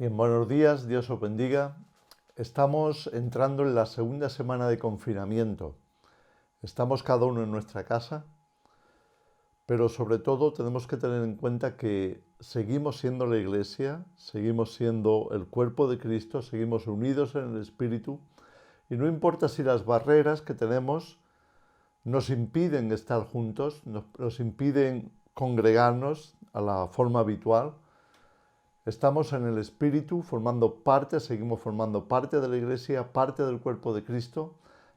Bien, buenos días, Dios os bendiga. Estamos entrando en la segunda semana de confinamiento. Estamos cada uno en nuestra casa, pero sobre todo tenemos que tener en cuenta que seguimos siendo la Iglesia, seguimos siendo el cuerpo de Cristo, seguimos unidos en el Espíritu y no importa si las barreras que tenemos nos impiden estar juntos, nos impiden congregarnos a la forma habitual. Estamos en el Espíritu seguimos formando parte de la Iglesia, parte del cuerpo de Cristo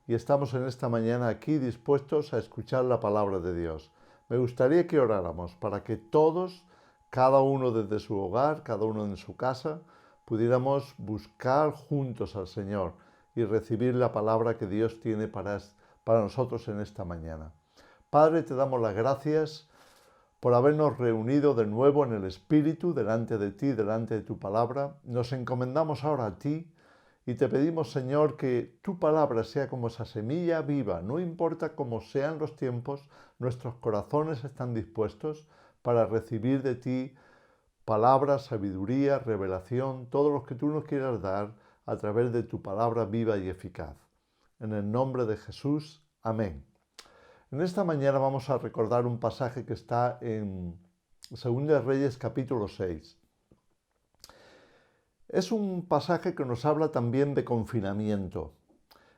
y estamos en esta mañana aquí dispuestos a escuchar la palabra de Dios. Me gustaría que oráramos para que todos, cada uno desde su hogar, cada uno en su casa, pudiéramos buscar juntos al Señor y recibir la palabra que Dios tiene para nosotros en esta mañana. Padre, te damos las gracias por habernos reunido de nuevo en el Espíritu, delante de ti, delante de tu palabra. Nos encomendamos ahora a ti y te pedimos, Señor, que tu palabra sea como esa semilla viva. No importa cómo sean los tiempos, nuestros corazones están dispuestos para recibir de ti palabra, sabiduría, revelación, todo lo que tú nos quieras dar a través de tu palabra viva y eficaz. En el nombre de Jesús, amén. En esta mañana vamos a recordar un pasaje que está en 2 Reyes capítulo 6. Es un pasaje que nos habla también de confinamiento.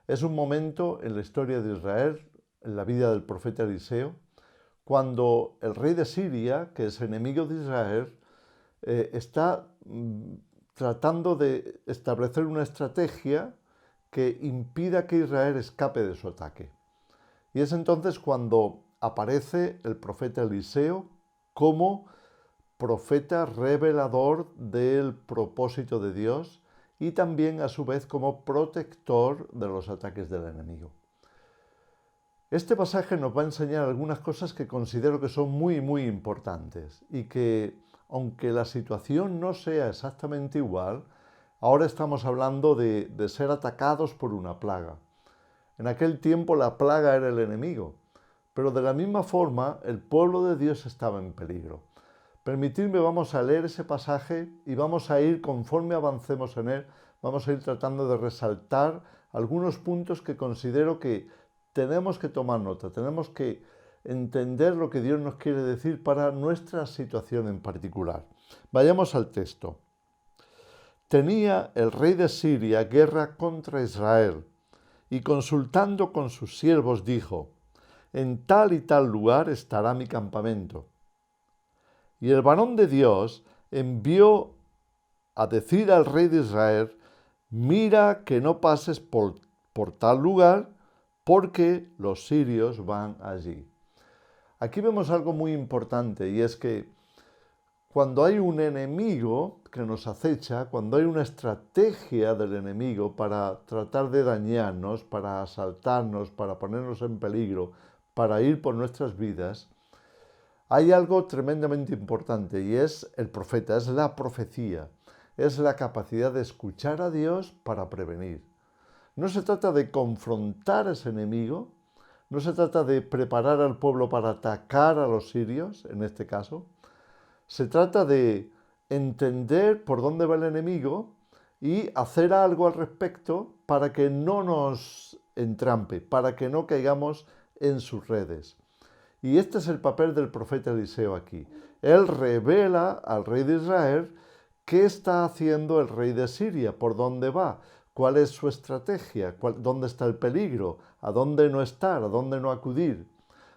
Es un momento en la historia de Israel, en la vida del profeta Eliseo, cuando el rey de Siria, que es enemigo de Israel, está tratando de establecer una estrategia que impida que Israel escape de su ataque. Y es entonces cuando aparece el profeta Eliseo como profeta revelador del propósito de Dios y también a su vez como protector de los ataques del enemigo. Este pasaje nos va a enseñar algunas cosas que considero que son muy importantes y que, aunque la situación no sea exactamente igual, ahora estamos hablando de ser atacados por una plaga. En aquel tiempo la plaga era el enemigo, pero de la misma forma el pueblo de Dios estaba en peligro. Permitidme, vamos a leer ese pasaje y vamos a ir, conforme avancemos en él, vamos a ir tratando de resaltar algunos puntos que considero que tenemos que tomar nota, tenemos que entender lo que Dios nos quiere decir para nuestra situación en particular. Vayamos al texto. Tenía el rey de Siria guerra contra Israel, y consultando con sus siervos dijo: en tal y tal lugar estará mi campamento. Y el varón de Dios envió a decir al rey de Israel: mira que no pases por tal lugar, porque los sirios van allí. Aquí vemos algo muy importante, y es que cuando hay un enemigo que nos acecha, cuando hay una estrategia del enemigo para tratar de dañarnos, para asaltarnos, para ponernos en peligro, para ir por nuestras vidas, hay algo tremendamente importante y es el profeta, es la profecía, es la capacidad de escuchar a Dios para prevenir. No se trata de confrontar a ese enemigo, no se trata de preparar al pueblo para atacar a los sirios, en este caso. Se trata de entender por dónde va el enemigo y hacer algo al respecto para que no nos entrampe, para que no caigamos en sus redes. Y este es el papel del profeta Eliseo aquí. Él revela al rey de Israel qué está haciendo el rey de Siria, por dónde va, cuál es su estrategia, dónde está el peligro, a dónde no estar, a dónde no acudir.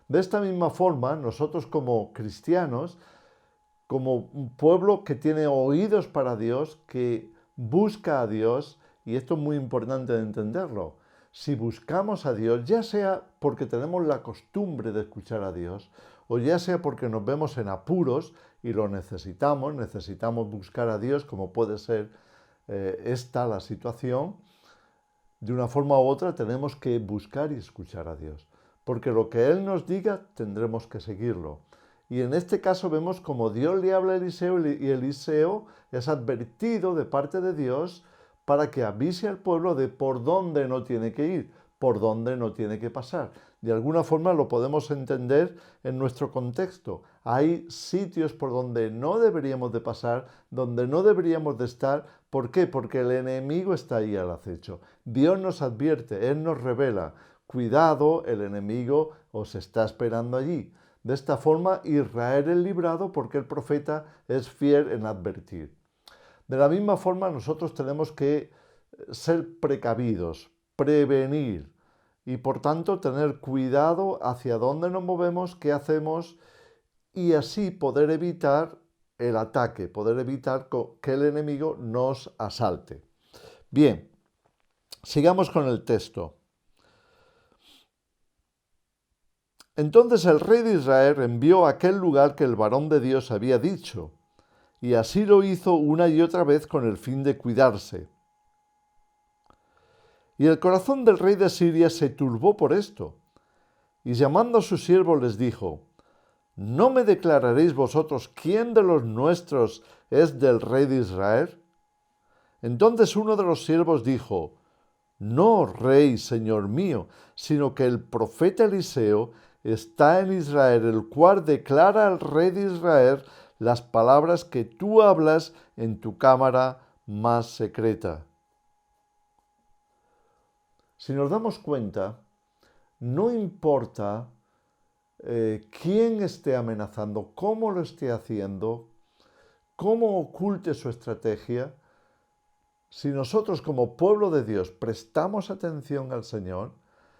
De esta misma forma, nosotros como cristianos, como un pueblo que tiene oídos para Dios, que busca a Dios, y esto es muy importante de entenderlo. Si buscamos a Dios, ya sea porque tenemos la costumbre de escuchar a Dios, o ya sea porque nos vemos en apuros y lo necesitamos buscar a Dios, como puede ser esta la situación, de una forma u otra tenemos que buscar y escuchar a Dios, porque lo que Él nos diga tendremos que seguirlo. Y en este caso vemos como Dios le habla a Eliseo y Eliseo es advertido de parte de Dios para que avise al pueblo de por dónde no tiene que ir, por dónde no tiene que pasar. De alguna forma lo podemos entender en nuestro contexto. Hay sitios por donde no deberíamos de pasar, donde no deberíamos de estar. ¿Por qué? Porque el enemigo está ahí al acecho. Dios nos advierte, Él nos revela. Cuidado, el enemigo os está esperando allí. De esta forma, Israel es librado porque el profeta es fiel en advertir. De la misma forma, nosotros tenemos que ser precavidos, prevenir y por tanto tener cuidado hacia dónde nos movemos, qué hacemos y así poder evitar el ataque, poder evitar que el enemigo nos asalte. Bien, sigamos con el texto. Entonces el rey de Israel envió a aquel lugar que el varón de Dios había dicho, y así lo hizo una y otra vez con el fin de cuidarse. Y el corazón del rey de Siria se turbó por esto, y llamando a sus siervos les dijo, ¿no me declararéis vosotros quién de los nuestros es del rey de Israel? Entonces uno de los siervos dijo, no, rey, señor mío, sino que el profeta Eliseo está en Israel, el cual declara al rey de Israel las palabras que tú hablas en tu cámara más secreta. Si nos damos cuenta, no importa quién esté amenazando, cómo lo esté haciendo, cómo oculte su estrategia, si nosotros como pueblo de Dios prestamos atención al Señor,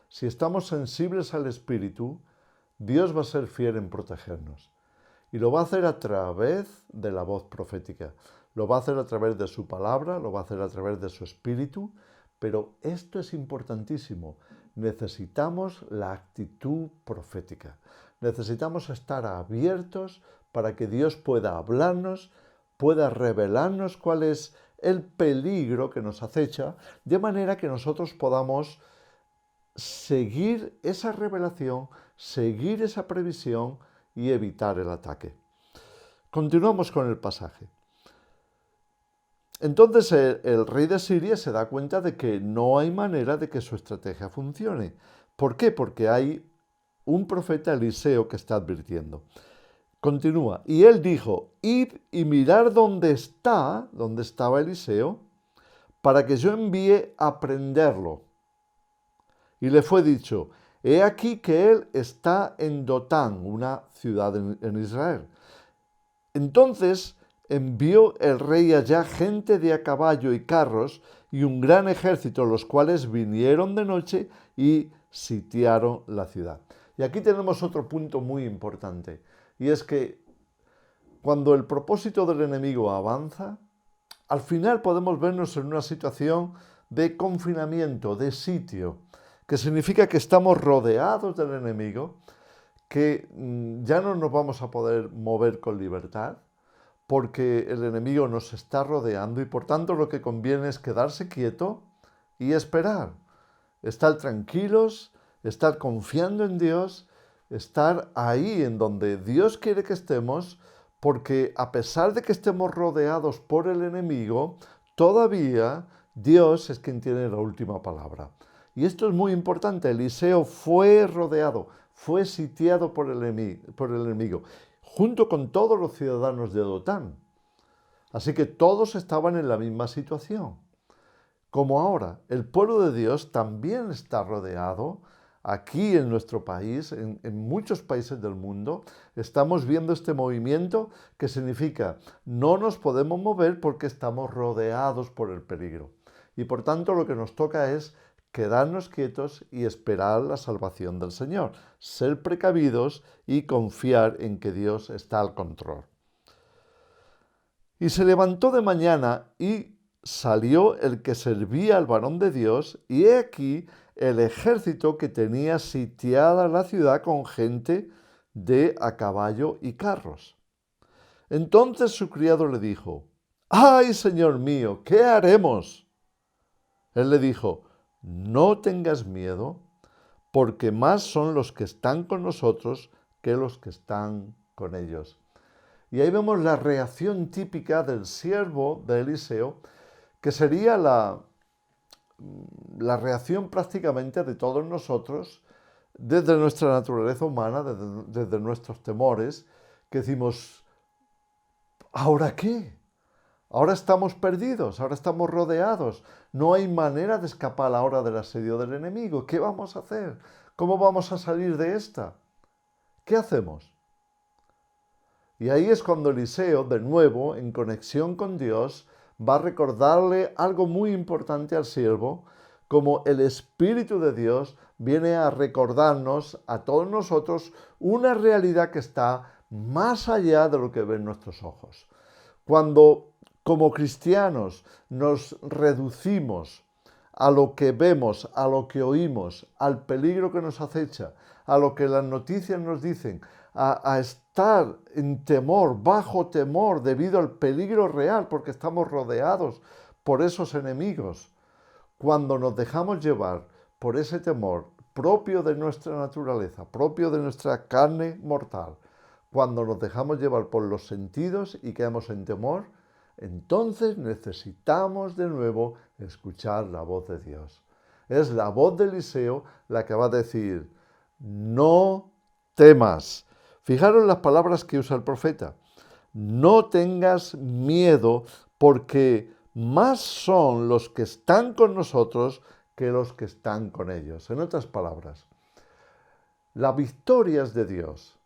si estamos sensibles al Espíritu, Dios va a ser fiel en protegernos. Y lo va a hacer a través de la voz profética. Lo va a hacer a través de su palabra, lo va a hacer a través de su Espíritu. Pero esto es importantísimo. Necesitamos la actitud profética. Necesitamos estar abiertos para que Dios pueda hablarnos, pueda revelarnos cuál es el peligro que nos acecha, de manera que nosotros podamos seguir esa revelación, seguir esa previsión y evitar el ataque. Continuamos con el pasaje. Entonces el rey de Siria se da cuenta de que no hay manera de que su estrategia funcione. ¿Por qué? Porque hay un profeta Eliseo que está advirtiendo. Continúa. Y él dijo, id y mirar dónde estaba Eliseo, para que yo envíe a prenderlo. Y le fue dicho, he aquí que él está en Dotán, una ciudad en Israel. Entonces envió el rey allá gente de a caballo y carros y un gran ejército, los cuales vinieron de noche y sitiaron la ciudad. Y aquí tenemos otro punto muy importante, y es que cuando el propósito del enemigo avanza, al final podemos vernos en una situación de confinamiento, de sitio, que significa que estamos rodeados del enemigo, que ya no nos vamos a poder mover con libertad, porque el enemigo nos está rodeando y por tanto lo que conviene es quedarse quieto y esperar. Estar tranquilos, estar confiando en Dios, estar ahí en donde Dios quiere que estemos, porque a pesar de que estemos rodeados por el enemigo, todavía Dios es quien tiene la última palabra. Y esto es muy importante. Eliseo fue rodeado, fue sitiado por el enemigo, junto con todos los ciudadanos de Dotán. Así que todos estaban en la misma situación. Como ahora, el pueblo de Dios también está rodeado. Aquí en nuestro país, en muchos países del mundo, estamos viendo este movimiento que significa no nos podemos mover porque estamos rodeados por el peligro. Y por tanto lo que nos toca es quedarnos quietos y esperar la salvación del Señor, ser precavidos y confiar en que Dios está al control. Y se levantó de mañana y salió el que servía al varón de Dios, y he aquí el ejército que tenía sitiada la ciudad con gente de a caballo y carros. Entonces su criado le dijo, ¡ay, señor mío, qué haremos! Él le dijo, no tengas miedo, porque más son los que están con nosotros que los que están con ellos. Y ahí vemos la reacción típica del siervo de Eliseo, que sería la reacción prácticamente de todos nosotros, desde nuestra naturaleza humana, desde nuestros temores, que decimos, ¿ahora qué? Ahora estamos perdidos, ahora estamos rodeados, no hay manera de escapar a la hora del asedio del enemigo. ¿Qué vamos a hacer? ¿Cómo vamos a salir de esta? ¿Qué hacemos? Y ahí es cuando Eliseo, de nuevo, en conexión con Dios, va a recordarle algo muy importante al siervo, como el Espíritu de Dios viene a recordarnos a todos nosotros una realidad que está más allá de lo que ven nuestros ojos. Cuando como cristianos nos reducimos a lo que vemos, a lo que oímos, al peligro que nos acecha, a lo que las noticias nos dicen, a estar en temor, bajo temor, debido al peligro real, porque estamos rodeados por esos enemigos. Cuando nos dejamos llevar por ese temor propio de nuestra naturaleza, propio de nuestra carne mortal, cuando nos dejamos llevar por los sentidos y quedamos en temor, entonces necesitamos de nuevo escuchar la voz de Dios. Es la voz de Eliseo la que va a decir, no temas. Fijaros las palabras que usa el profeta. No tengas miedo porque más son los que están con nosotros que los que están con ellos. En otras palabras, la victoria es de Dios.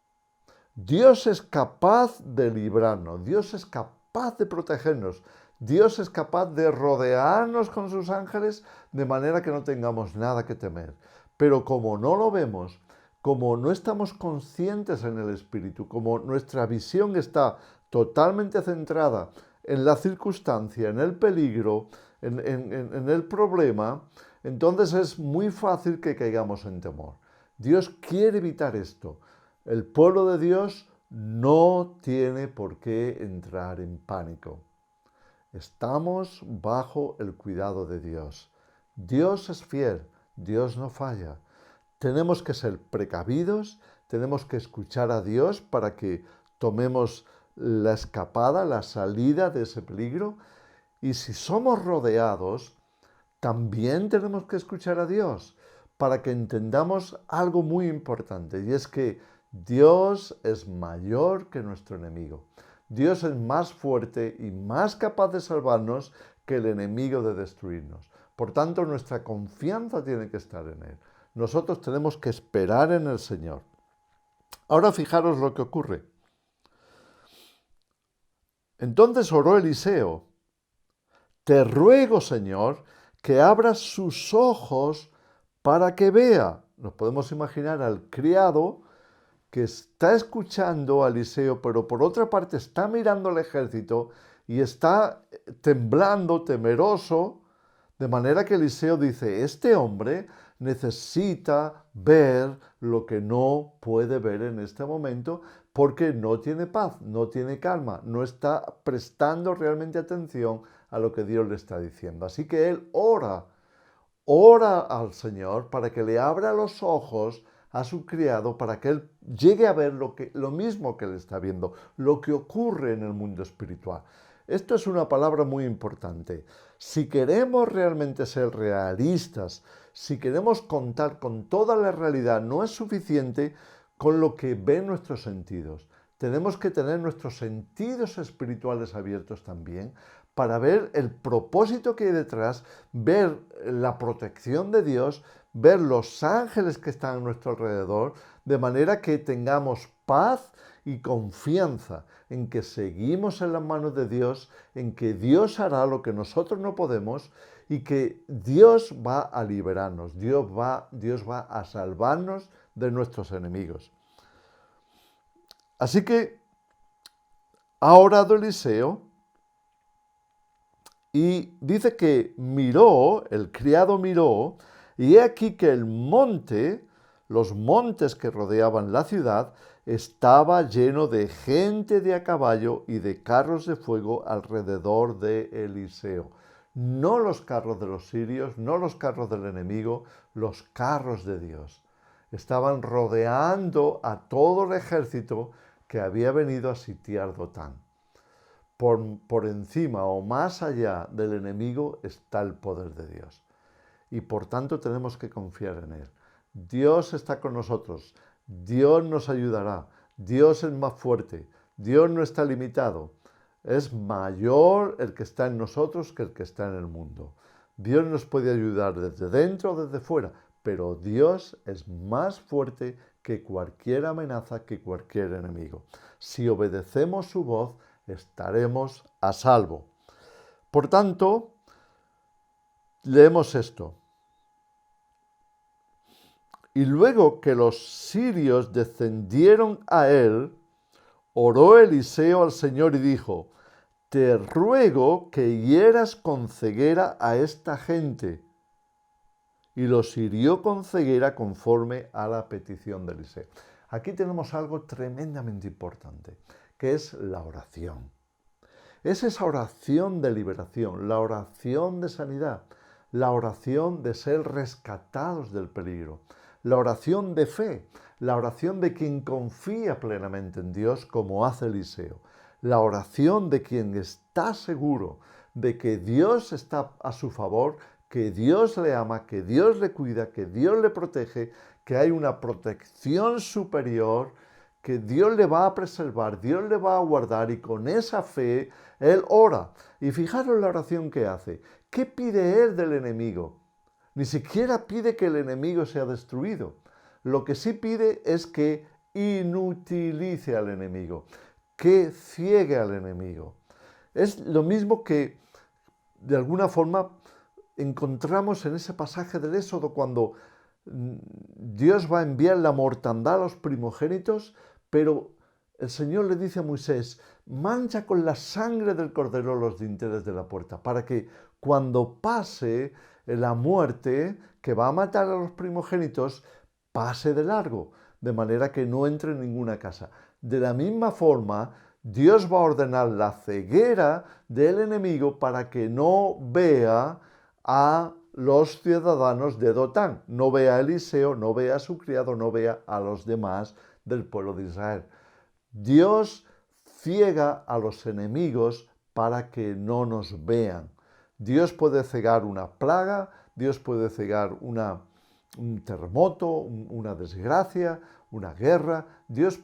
Dios es capaz de librarnos, Dios es capaz de protegernos, Dios es capaz de rodearnos con sus ángeles de manera que no tengamos nada que temer. Pero como no lo vemos, como no estamos conscientes en el Espíritu, como nuestra visión está totalmente centrada en la circunstancia, en el peligro, en el problema, entonces es muy fácil que caigamos en temor. Dios quiere evitar esto. El pueblo de Dios no tiene por qué entrar en pánico. Estamos bajo el cuidado de Dios. Dios es fiel, Dios no falla. Tenemos que ser precavidos, tenemos que escuchar a Dios para que tomemos la escapada, la salida de ese peligro. Y si somos rodeados, también tenemos que escuchar a Dios para que entendamos algo muy importante, y es que Dios es mayor que nuestro enemigo. Dios es más fuerte y más capaz de salvarnos que el enemigo de destruirnos. Por tanto, nuestra confianza tiene que estar en Él. Nosotros tenemos que esperar en el Señor. Ahora fijaros lo que ocurre. Entonces oró Eliseo: te ruego, Señor, que abras sus ojos para que vea. Nos podemos imaginar al criado que está escuchando a Eliseo, pero por otra parte está mirando al ejército y está temblando, temeroso, de manera que Eliseo dice, este hombre necesita ver lo que no puede ver en este momento porque no tiene paz, no tiene calma, no está prestando realmente atención a lo que Dios le está diciendo. Así que él ora al Señor para que le abra los ojos a su criado para que él llegue a ver lo mismo que él está viendo, lo que ocurre en el mundo espiritual. Esto es una palabra muy importante. Si queremos realmente ser realistas, si queremos contar con toda la realidad, no es suficiente con lo que ven nuestros sentidos. Tenemos que tener nuestros sentidos espirituales abiertos también para ver el propósito que hay detrás, ver la protección de Dios, ver los ángeles que están a nuestro alrededor, de manera que tengamos paz y confianza en que seguimos en las manos de Dios, en que Dios hará lo que nosotros no podemos y que Dios va a liberarnos, Dios va a salvarnos de nuestros enemigos. Así que ha orado Eliseo y dice que miró, el criado miró, y he aquí que el monte, los montes que rodeaban la ciudad, estaba lleno de gente de a caballo y de carros de fuego alrededor de Eliseo. No los carros de los sirios, no los carros del enemigo, los carros de Dios. Estaban rodeando a todo el ejército que había venido a sitiar Dotán. Por encima o más allá del enemigo está el poder de Dios. Y por tanto tenemos que confiar en Él. Dios está con nosotros. Dios nos ayudará. Dios es más fuerte. Dios no está limitado. Es mayor el que está en nosotros que el que está en el mundo. Dios nos puede ayudar desde dentro o desde fuera, pero Dios es más fuerte que cualquier amenaza, que cualquier enemigo. Si obedecemos su voz, estaremos a salvo. Por tanto, leemos esto. Y luego que los sirios descendieron a él, oró Eliseo al Señor y dijo: te ruego que hieras con ceguera a esta gente. Y los hirió con ceguera conforme a la petición de Eliseo. Aquí tenemos algo tremendamente importante, que es la oración. Es esa oración de liberación, la oración de sanidad, la oración de ser rescatados del peligro, la oración de fe, la oración de quien confía plenamente en Dios, como hace Eliseo, la oración de quien está seguro de que Dios está a su favor, que Dios le ama, que Dios le cuida, que Dios le protege, que hay una protección superior, que Dios le va a preservar, Dios le va a guardar, y con esa fe él ora. Y fijaros la oración que hace. ¿Qué pide él del enemigo? Ni siquiera pide que el enemigo sea destruido. Lo que sí pide es que inutilice al enemigo, que ciegue al enemigo. Es lo mismo que, de alguna forma, encontramos en ese pasaje del Éxodo cuando Dios va a enviar la mortandad a los primogénitos, pero el Señor le dice a Moisés: mancha con la sangre del cordero los dinteles de la puerta, para que cuando pase la muerte que va a matar a los primogénitos, pase de largo, de manera que no entre en ninguna casa. De la misma forma, Dios va a ordenar la ceguera del enemigo para que no vea a los ciudadanos de Dotán, no vea a Eliseo, no vea a su criado, no vea a los demás del pueblo de Israel. Dios ciega a los enemigos para que no nos vean. Dios puede cegar una plaga, Dios puede cegar un terremoto, una desgracia, una guerra. Dios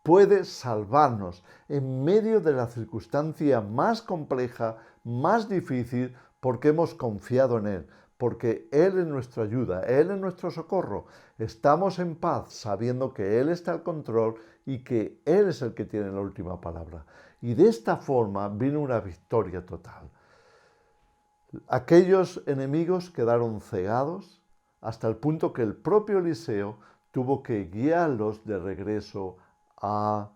puede salvarnos en medio de la circunstancia más compleja, más difícil, porque hemos confiado en Él, porque Él es nuestra ayuda, Él es nuestro socorro. Estamos en paz sabiendo que Él está al control y que Él es el que tiene la última palabra. Y de esta forma vino una victoria total. Aquellos enemigos quedaron cegados hasta el punto que el propio Eliseo tuvo que guiarlos de regreso al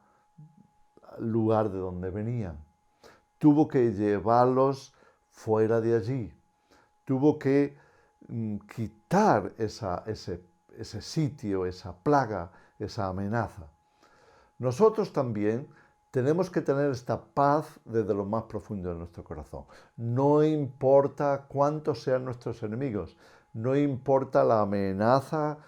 lugar de donde venían. Tuvo que llevarlos fuera de allí. Tuvo que quitar ese sitio, esa plaga, esa amenaza. Nosotros también tenemos que tener esta paz desde lo más profundo de nuestro corazón. No importa cuántos sean nuestros enemigos, no importa la amenaza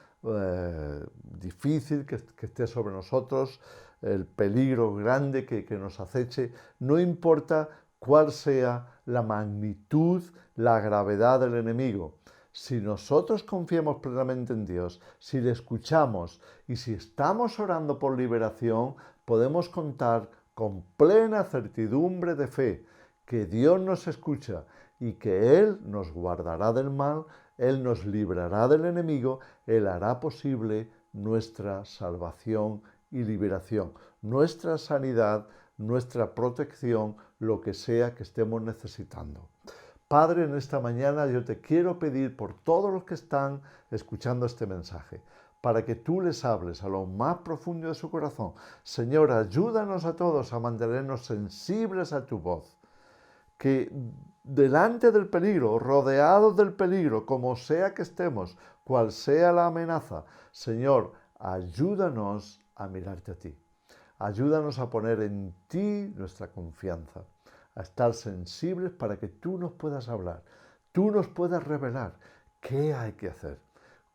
difícil que esté sobre nosotros, el peligro grande que nos aceche, no importa cuál sea la magnitud, la gravedad del enemigo. Si nosotros confiamos plenamente en Dios, si le escuchamos y si estamos orando por liberación, podemos contar con plena certidumbre de fe que Dios nos escucha y que Él nos guardará del mal, Él nos librará del enemigo, Él hará posible nuestra salvación y liberación, nuestra sanidad, nuestra protección, lo que sea que estemos necesitando. Padre, en esta mañana yo te quiero pedir por todos los que están escuchando este mensaje, para que tú les hables a lo más profundo de su corazón. Señor, ayúdanos a todos a mantenernos sensibles a tu voz. Que delante del peligro, rodeados del peligro, como sea que estemos, cual sea la amenaza, Señor, ayúdanos a mirarte a ti. Ayúdanos a poner en ti nuestra confianza, a estar sensibles para que tú nos puedas hablar, tú nos puedas revelar qué hay que hacer,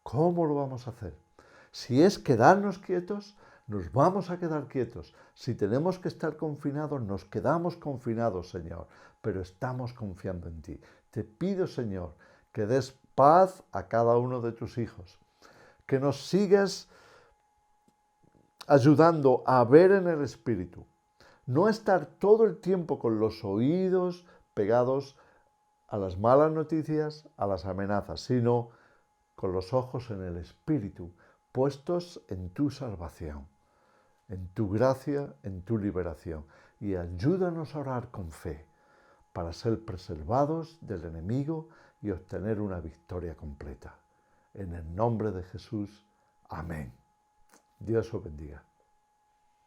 cómo lo vamos a hacer. Si es quedarnos quietos, nos vamos a quedar quietos. Si tenemos que estar confinados, nos quedamos confinados, Señor, pero estamos confiando en ti. Te pido, Señor, que des paz a cada uno de tus hijos, que nos sigas ayudando a ver en el Espíritu, No estar todo el tiempo con los oídos pegados a las malas noticias, a las amenazas, sino con los ojos en el Espíritu, puestos en tu salvación, en tu gracia, en tu liberación. Y ayúdanos a orar con fe para ser preservados del enemigo y obtener una victoria completa. En el nombre de Jesús, amén. Dios os bendiga.